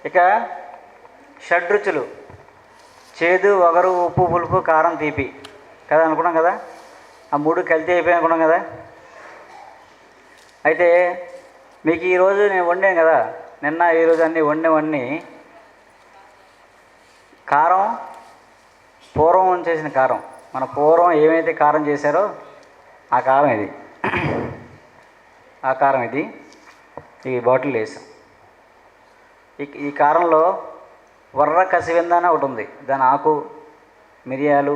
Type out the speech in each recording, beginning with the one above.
ఇక షడ్రుచులు: చేదు, వగరు, ఉప్పు, పులుపు, కారం, తీపి కదా అనుకున్నాం కదా. ఆ మూడు కలిసి అయిపోయి అనుకున్నాం కదా. అయితే మీకు ఈరోజు నేను వండాను కదా, నిన్న ఈరోజు అన్నీ వండినవన్నీ కారం, పూర్వం చేసిన కారం. మన పూర్వం ఏమైతే కారం చేశారో ఆ కారం ఇది. ఆ కారం ఇది ఈ బాటిల్ వేసాం. ఈ కారంలో వర్ర కసివింద అని ఒకటి ఉంది. దాని ఆకు, మిరియాలు,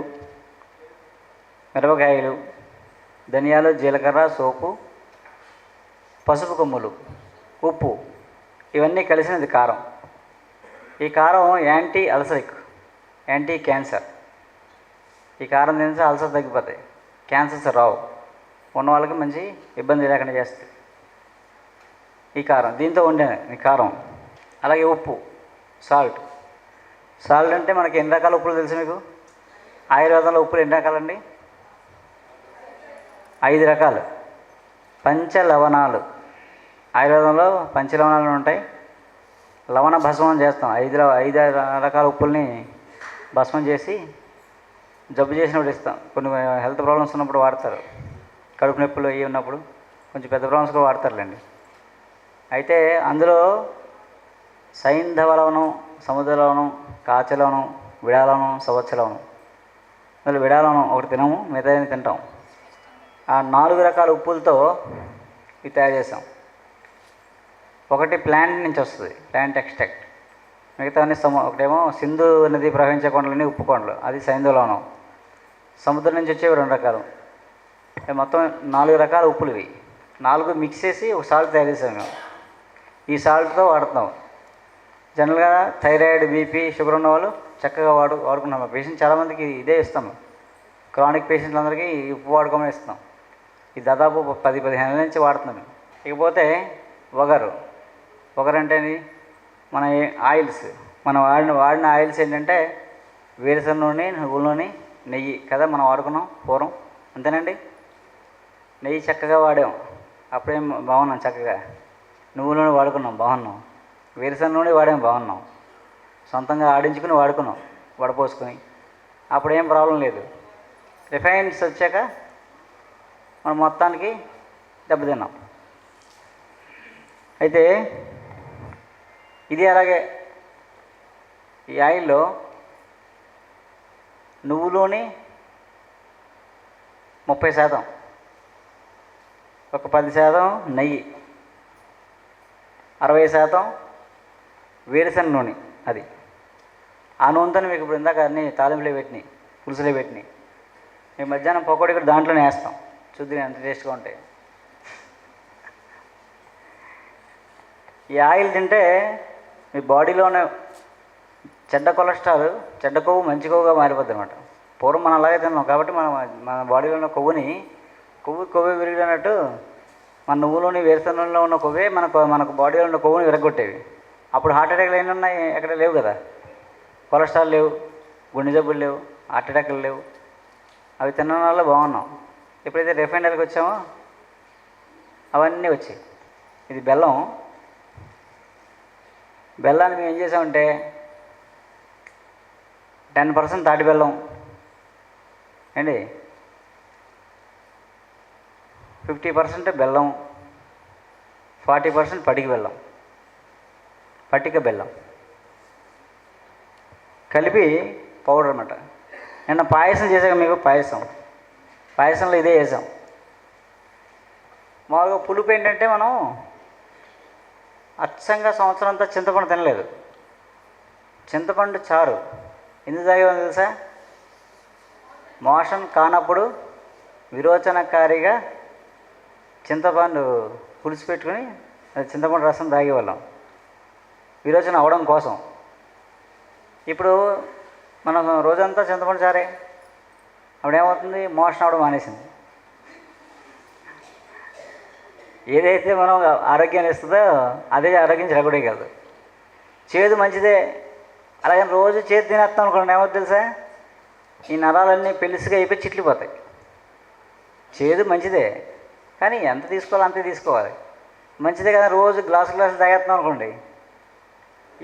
మిరపకాయలు, ధనియాలు, జీలకర్ర, సోపు, పసుపు కొమ్ములు, ఉప్పు, ఇవన్నీ కలిసినది కారం. ఈ కారం యాంటీ అల్సరిక్, యాంటీ క్యాన్సర్. ఈ కారం తింటే అల్సర్ తగ్గిపోతాయి, క్యాన్సర్స్ రావు, ఉన్న వాళ్ళకి మంచి ఇబ్బంది లేకుండా చేస్తుంది ఈ కారం. దీంతో వండాను ఈ కారం. అలాగే ఉప్పు, సాల్ట్. సాల్ట్ అంటే మనకి ఎన్ని రకాల ఉప్పులు తెలుసు మీకు? ఆయుర్వేదంలో ఉప్పులు ఎన్ని రకాలండి? 5 రకాలు. పంచలవణాలు. ఆయుర్వేదంలో పంచలవణాలు ఉంటాయి. లవణ భస్మం చేస్తాం. 5 రకాల ఉప్పుల్ని భస్మం చేసి జబ్బు చేసినప్పుడు ఇస్తాం. కొన్ని హెల్త్ ప్రాబ్లమ్స్ ఉన్నప్పుడు వాడతారు. కడుపు నొప్పులు అవి ఉన్నప్పుడు కొంచెం పెద్ద ప్రాబ్లమ్స్ కూడా వాడతారులేండి. అయితే అందులో సైంధవ లవణం, సముద్ర లవణం, కాచలవణం, విడాలవణం, సంవత్సరవణం. అందులో విడాలవణం ఒకటి తినము, మిగతా తింటాం. ఆ 4 రకాల ఉప్పులతో ఇవి తయారు చేసాం. ఒకటి ప్లాంట్ నుంచి వస్తుంది, ప్లాంట్ ఎక్స్ట్రాక్ట్. మిగతా అన్ని ఒకటేమో సింధు నది ప్రవహించే కొండలని ఉప్పు కొండలు, అది సైంధవ లవణం. సముద్రం నుంచి వచ్చేవి 2 రకాలు. మొత్తం 4 రకాల ఉప్పులు ఇవి. 4 మిక్స్ చేసి ఒక సాల్ట్ తయారు చేసాం మేము. ఈ సాల్ట్తో వాడుతున్నాం. జనరల్గా థైరాయిడ్, బీపీ, షుగర్ ఉన్న వాళ్ళు చక్కగా వాడుకున్నాం. పేషెంట్ చాలామందికి ఇదే ఇస్తాము. క్రానిక్ పేషెంట్లందరికీ ఈ ఉప్పు వాడుకోమని ఇస్తున్నాం. ఇది దాదాపు 10-15 ఏళ్ళ నుంచి వాడుతున్నాం. ఇకపోతే వగరు. వగరు అంటే మన ఆయిల్స్, మనం వాడిన ఆయిల్స్ ఏంటంటే వేరుశనగ నూనె, నువ్వుల నూనె, నెయ్యి కదా మనం వాడుకున్నాం పూర్వం. అంతేనండి. నెయ్యి చక్కగా వాడాం, అప్పుడేం బాగున్నాం. చక్కగా నువ్వుల నూనె వాడుకున్నాం, బాగున్నాం. వేరుశనగ నూనె వాడాం, బాగున్నాం. సొంతంగా ఆడించుకుని వాడుకున్నాం, వడపోసుకొని. అప్పుడేం ప్రాబ్లం లేదు. రిఫైన్స్ వచ్చాక మనం మొత్తానికి దెబ్బతిన్నాం. అయితే ఇది అలాగే. ఈ ఆయిల్లో నువ్వులోని 30%, ఒక 10% నెయ్యి, 60% వేరుశనగ నూనె. అది ఆ నూనెతో మీకు ఇప్పుడు ఇందాక అన్నీ తాలింపులో పెట్టినాయి, పులుసులో పెట్టినాయి. మేము మధ్యాహ్నం పకోడీ కూడా దాంట్లోనే వేస్తాం. చూద్దాం ఎంత టేస్ట్గా ఉంటాయి. ఈ ఆయిల్ తింటే మీ బాడీలోనే చెడ్డ కొలెస్ట్రాల్, చెడ్డ కొవ్వు మంచి కొవ్వుగా మారిపోద్ది అనమాట. పూర్వం మనం అలాగే తిన్నాం కాబట్టి మన బాడీలో ఉన్న కొవ్వు విరిగినట్టు మన నువ్వులోని వేరుశనగలో ఉన్న కొవ్వే మనకు బాడీలో ఉన్న కొవ్వుని విరగొట్టేవి. అప్పుడు హార్ట్ అటాక్లు ఎన్ని ఉన్నాయి? ఎక్కడ లేవు కదా. కొలెస్ట్రాల్ లేవు, గుండె జబ్బులు లేవు, హార్ట్ అటాక్లు లేవు. అవి తినడం వల్ల బాగున్నాం. ఎప్పుడైతే రిఫైనరీకి వచ్చామో అవన్నీ వచ్చాయి. ఇది బెల్లం. బెల్లాన్ని మేము ఏం చేసామంటే 10% తాటి బెల్లం అండి, 50% బెల్లం, 40% పటిక బెల్లం కలిపి పౌడర్ అన్నమాట. నిన్న పాయసం చేసాక మీకు పాయసంలో ఇదే వేసాం. మామూలుగా పులుపు ఏంటంటే మనం అచ్చంగా సంవత్సరం అంతా చింతపండు తినలేదు. చింతపండు చారు ఎందుకు తాగేమో తెలుసా? మోషన్ కానప్పుడు విరోచనకారిగా చింతపండు పులుసు పెట్టుకుని చింతపండు రసం తాగేవాళ్ళం, విరోచన అవడం కోసం. ఇప్పుడు మనం రోజంతా చింతపండు చారే, అప్పుడేమవుతుంది? మోషన్ అవడం మానేసింది. ఏదైతే మనం ఆరోగ్యాన్ని ఇస్తుందో అదే ఆరోగ్యం చెడగొట్టగలదు. చేదు మంచిదే, అలాగే రోజు చేదు తినేస్తాం అనుకోండి, ఏమవుతుంది తెలుసా? ఈ నరాలన్నీ పెలుసుగా అయిపోయి చిట్లిపోతాయి. చేదు మంచిదే, కానీ ఎంత తీసుకోవాలో అంతే తీసుకోవాలి. మంచిదే కదా. రోజు గ్లాసు తాగేస్తున్నాం అనుకోండి,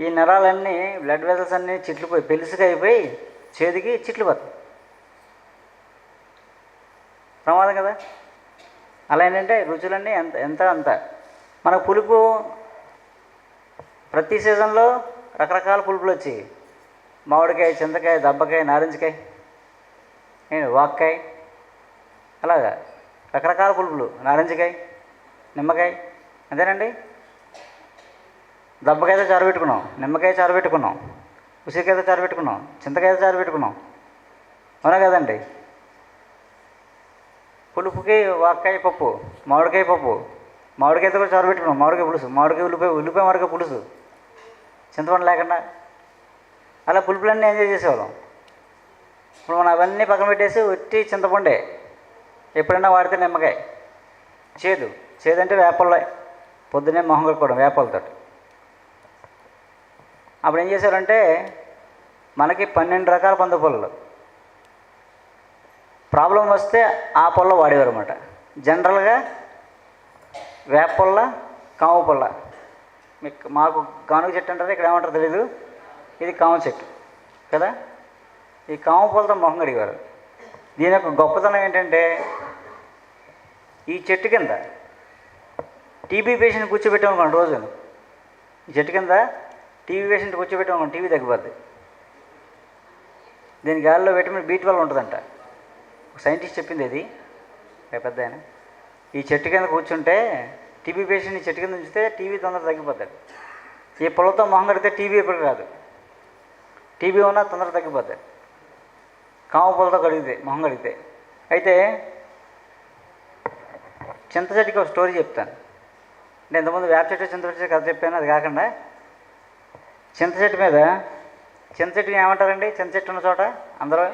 ఈ నరాలన్నీ బ్లడ్ వెజల్స్ అన్నీ చిట్లిపోయి పెలుసుగా అయిపోయి చేతికి చిట్లు పోతాయి. ప్రమాదం కదా. అలా ఏంటంటే రుచులన్నీ అంత మనకు పులుపు ప్రతి సీజన్లో రకరకాల పులుపులు వచ్చాయి. మామిడికాయ, చింతకాయ, దబ్బకాయ, నారింజకాయ, వాక్కాయ, అలాగా రకరకాల పులుపులు. నారింజకాయ, నిమ్మకాయ, అంతేనండి. దబ్బకాయతో చారు పెట్టుకున్నాం, నిమ్మకాయ చారు పెట్టుకున్నాం, ఉసిరికాయతో చారు పెట్టుకున్నాం, చింతకాయతో చారు పెట్టుకున్నాం, అవునా కదండి. పులుపుకి వాక్కాయ పప్పు, మామిడికాయ పప్పు, మామిడికాయతో కూడా చారు పెట్టుకున్నాం, మామిడికాయ పులుసు, మామిడికాయ ఉల్లిపాయ మామిడికాయ పులుసు, చింతపండు లేకుండా. అలా పులుపులన్నీ ఎంజాయ్ చేసేవాళ్ళం. ఇప్పుడు మనం అవన్నీ పక్కన పెట్టేసి ఒట్టి చింతపండే ఎప్పుడైనా వాడితే. నిమ్మకాయ చేదంటే వేపల్లో పొద్దున్నే మొహం కట్టుకోవడం వేపాలతో. అప్పుడు ఏం చేశారంటే మనకి 12 రకాల పందు పొలలు ప్రాబ్లం వస్తే ఆ పొల్ల వాడేవారు అన్నమాట. జనరల్గా వేప పొల్ల, కాము పొల్ల. మాకు గానుగ చెట్టు అంటారు, ఇక్కడ ఏమంటారు తెలీదు. ఇది కాము చెట్టు కదా. ఈ కాము పొలతో మొహం కడిగేవారు. దీని యొక్క గొప్పతనం ఏంటంటే ఈ చెట్టు కింద టీబీ పేషెంట్ కూర్చోబెట్టామనుకోండి, రోజు ఈ చెట్టు కింద టీబీ పేషెంట్ కూర్చోబెట్టామనుకోండి, టీబీ తగ్గిపోద్ది. దీని గాలిలో విటమిన్ B12 ఉంటుందంట. సైంటిస్ట్ చెప్పింది ఇది, పెద్ద ఆయన. ఈ చెట్టు కింద కూర్చుంటే టీబీ పేషెంట్ ఈ చెట్టు కింద ఉంచితే టీబీ తొందరగా తగ్గిపోతాడు. ఈ పొలతో మొహం కడితే టీబీ ఎప్పుడు రాదు. టీబీ ఉన్నా తొందరగా తగ్గిపోతాడు కాము పొలతో మొహం కడిగితే. అయితే చింత చెట్టుకి ఒక స్టోరీ చెప్తాను. అంటే ఇంతకుముందు వేప చెట్టు, చింత చెట్టు కథ చెప్పాను. అది కాకుండా చింత చెట్టుకి ఏమంటారండి? చింత చెట్టు ఉన్న చోట అందరూ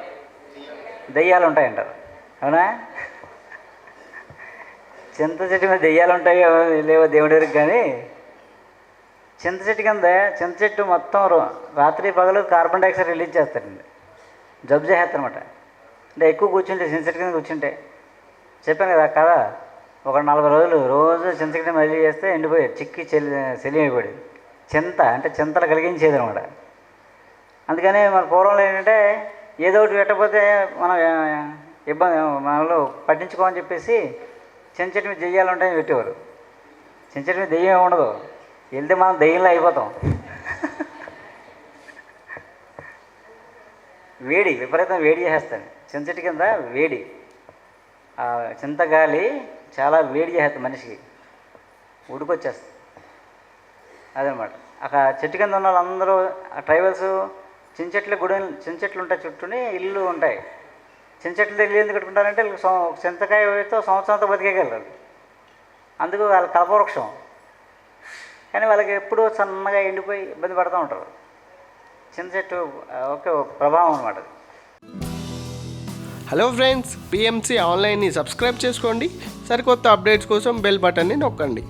దెయ్యాలు ఉంటాయంటారు, అవునా? చింత చెట్టు మీద దెయ్యాలు ఉంటాయో లేవో దేవుడి దగ్గరికి. కానీ చింత చెట్టు మొత్తం రాత్రి పగలు కార్బన్ డైఆక్సైడ్ రిలీజ్ చేస్తారండి, జబ్బు చేస్తారనమాట. అంటే ఎక్కువ కూర్చుంటే, చింత చెట్టు కింద కూర్చుంటే, చెప్పాను కదా కదా, ఒక 40 రోజులు రోజు చింత చెట్టు మళ్ళీ చేస్తే ఎండిపోయాడు, చిక్కి సెలి అయిపోయాడు. చింతలు కలిగించేది అనమాట. అందుకని మన పూర్వంలో ఏంటంటే ఏదో ఒకటి పెట్టకపోతే మనం ఇబ్బంది, మనలో పట్టించుకోమని చెప్పేసి చింత చెట్టు మీద దెయ్యాలు ఉంటాయని పెట్టేవారు. చింత చెట్టు మీద దెయ్యం ఉండదు, వెళ్తే మనం దెయ్యంలో అయిపోతాం. విపరీతం వేడి చేసేస్తాను. చింత చెట్టు కింద వేడి, చింతగాలి చాలా వేడి చేస్తుంది మనిషికి, ఉడికొచ్చేస్తుంది. అదనమాట. అక్కడ చెట్టు కింద ఉన్న వాళ్ళందరూ ట్రైబల్స్ చింత చెట్లు ఉంటాయి, చుట్టూనే ఇల్లు ఉంటాయి. చింత చెట్ల దగ్గర ఇల్లు ఎందుకు కట్టుకుంటారంటే చింతకాయతో సంవత్సరంతో బతికేయగలరు. అందుకు వాళ్ళ కల్పవృక్షం. కానీ వాళ్ళకి ఎప్పుడూ సన్నగా ఎండిపోయి ఇబ్బంది పడుతూ ఉంటారు. చింత చెట్టు ఒక ప్రభావం అనమాట. హలో ఫ్రెండ్స్, పిఎంసి ఆన్లైన్ని సబ్స్క్రైబ్ చేసుకోండి. సరికొత్త అప్డేట్స్ కోసం బెల్ బటన్ని నొక్కండి.